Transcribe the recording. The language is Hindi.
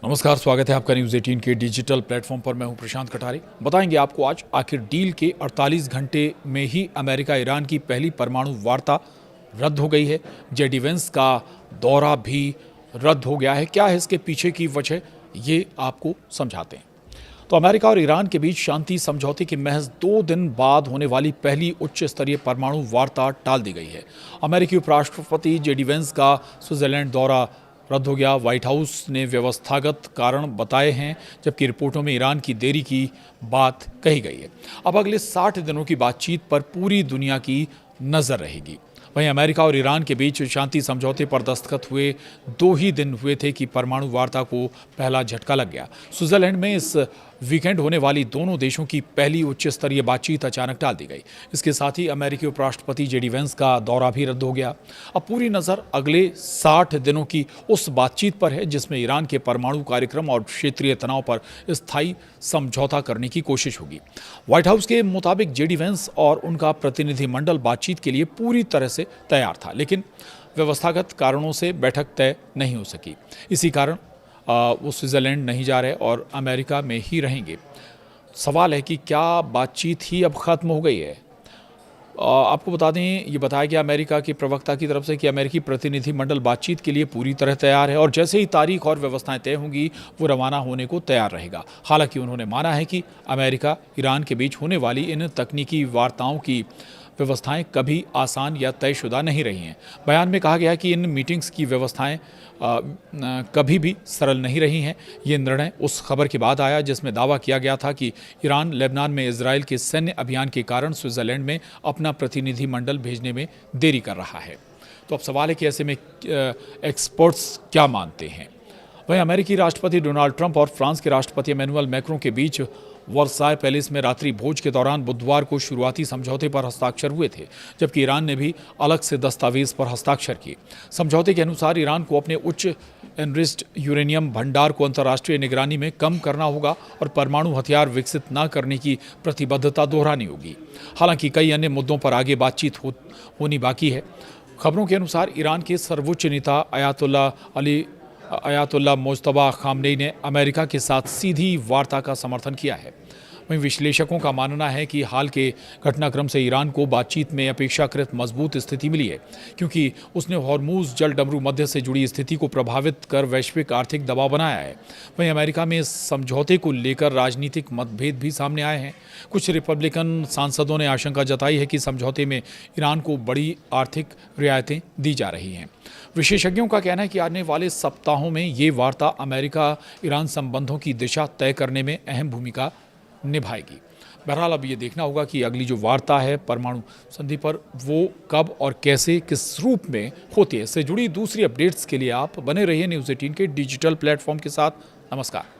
नमस्कार, स्वागत है आपका न्यूज़ 18 के डिजिटल प्लेटफॉर्म पर। मैं हूं प्रशांत कटारे। बताएंगे आपको आज आखिर डील के 48 घंटे में ही अमेरिका ईरान की पहली परमाणु वार्ता रद्द हो गई है। जेडी वेंस का दौरा भी रद्द हो गया है। क्या है इसके पीछे की वजह, ये आपको समझाते हैं। तो अमेरिका और ईरान के बीच शांति समझौते के महज 2 दिन बाद होने वाली पहली उच्च स्तरीय परमाणु वार्ता टाल दी गई है। अमेरिकी उपराष्ट्रपति जेडी वेंस का स्विट्जरलैंड दौरा रद्द हो गया। व्हाइट हाउस ने व्यवस्थागत कारण बताए हैं, जबकि रिपोर्टों में ईरान की देरी की बात कही गई है। अब अगले 60 दिनों की बातचीत पर पूरी दुनिया की नज़र रहेगी। वहीं अमेरिका और ईरान के बीच शांति समझौते पर दस्तखत हुए 2 ही दिन हुए थे कि परमाणु वार्ता को पहला झटका लग गया। स्विट्जरलैंड में इस वीकेंड होने वाली दोनों देशों की पहली उच्च स्तरीय बातचीत अचानक टाल दी गई। इसके साथ ही अमेरिकी उपराष्ट्रपति जेडी वेंस का दौरा भी रद्द हो गया। अब पूरी नज़र अगले 60 दिनों की उस बातचीत पर है जिसमें ईरान के परमाणु कार्यक्रम और क्षेत्रीय तनाव पर स्थायी समझौता करने की कोशिश होगी। व्हाइट हाउस के मुताबिक जेडी वेंस और उनका प्रतिनिधिमंडल बातचीत के लिए पूरी तरह से तैयार था, लेकिन व्यवस्थागत कारणों से बैठक तय नहीं हो सकी। इसी कारण वो स्विट्ज़रलैंड नहीं जा रहे और अमेरिका में ही रहेंगे। सवाल है कि क्या बातचीत ही अब ख़त्म हो गई है। आपको बता दें, ये बताया गया अमेरिका के प्रवक्ता की तरफ से कि अमेरिकी प्रतिनिधिमंडल बातचीत के लिए पूरी तरह तैयार है और जैसे ही तारीख और व्यवस्थाएं तय होंगी वो रवाना होने को तैयार रहेगा। हालांकि उन्होंने माना है कि अमेरिका ईरान के बीच होने वाली इन तकनीकी वार्ताओं की व्यवस्थाएं कभी आसान या तयशुदा नहीं रही हैं। बयान में कहा गया है कि इन मीटिंग्स की व्यवस्थाएं कभी भी सरल नहीं रही हैं। ये निर्णय उस खबर के बाद आया जिसमें दावा किया गया था कि ईरान लेबनान में इजराइल के सैन्य अभियान के कारण स्विट्जरलैंड में अपना प्रतिनिधिमंडल भेजने में देरी कर रहा है। तो अब सवाल है कि ऐसे में एक्सपर्ट्स क्या मानते हैं। वहीं अमेरिकी राष्ट्रपति डोनाल्ड ट्रंप और फ्रांस के राष्ट्रपति इमैनुअल मैक्रों के बीच वर्साय पैलेस में रात्रि भोज के दौरान बुधवार को शुरुआती समझौते पर हस्ताक्षर हुए थे, जबकि ईरान ने भी अलग से दस्तावेज पर हस्ताक्षर किए। समझौते के अनुसार ईरान को अपने उच्च एनरिच्ड यूरेनियम भंडार को अंतर्राष्ट्रीय निगरानी में कम करना होगा और परमाणु हथियार विकसित न करने की प्रतिबद्धता दोहरानी होगी। हालांकि कई अन्य मुद्दों पर आगे बातचीत होनी बाकी है। खबरों के अनुसार ईरान के सर्वोच्च नेता अयातुल्ला मुज्तबा खामनेई ने अमेरिका के साथ सीधी वार्ता का समर्थन किया है। वहीं विश्लेषकों का मानना है कि हाल के घटनाक्रम से ईरान को बातचीत में अपेक्षाकृत मजबूत स्थिति मिली है, क्योंकि उसने हॉर्मूज जल डमरू मध्य से जुड़ी स्थिति को प्रभावित कर वैश्विक आर्थिक दबाव बनाया है। वहीं अमेरिका में इस समझौते को लेकर राजनीतिक मतभेद भी सामने आए हैं। कुछ रिपब्लिकन सांसदों ने आशंका जताई है कि समझौते में ईरान को बड़ी आर्थिक रियायतें दी जा रही हैं। विशेषज्ञों का कहना है कि आने वाले सप्ताहों में ये वार्ता अमेरिका ईरान संबंधों की दिशा तय करने में अहम भूमिका निभाएगी। बहरहाल अब ये देखना होगा कि अगली जो वार्ता है परमाणु संधि पर, वो कब और कैसे, किस रूप में होती है। इससे जुड़ी दूसरी अपडेट्स के लिए आप बने रहिए न्यूज़ 18 के डिजिटल प्लेटफॉर्म के साथ। नमस्कार।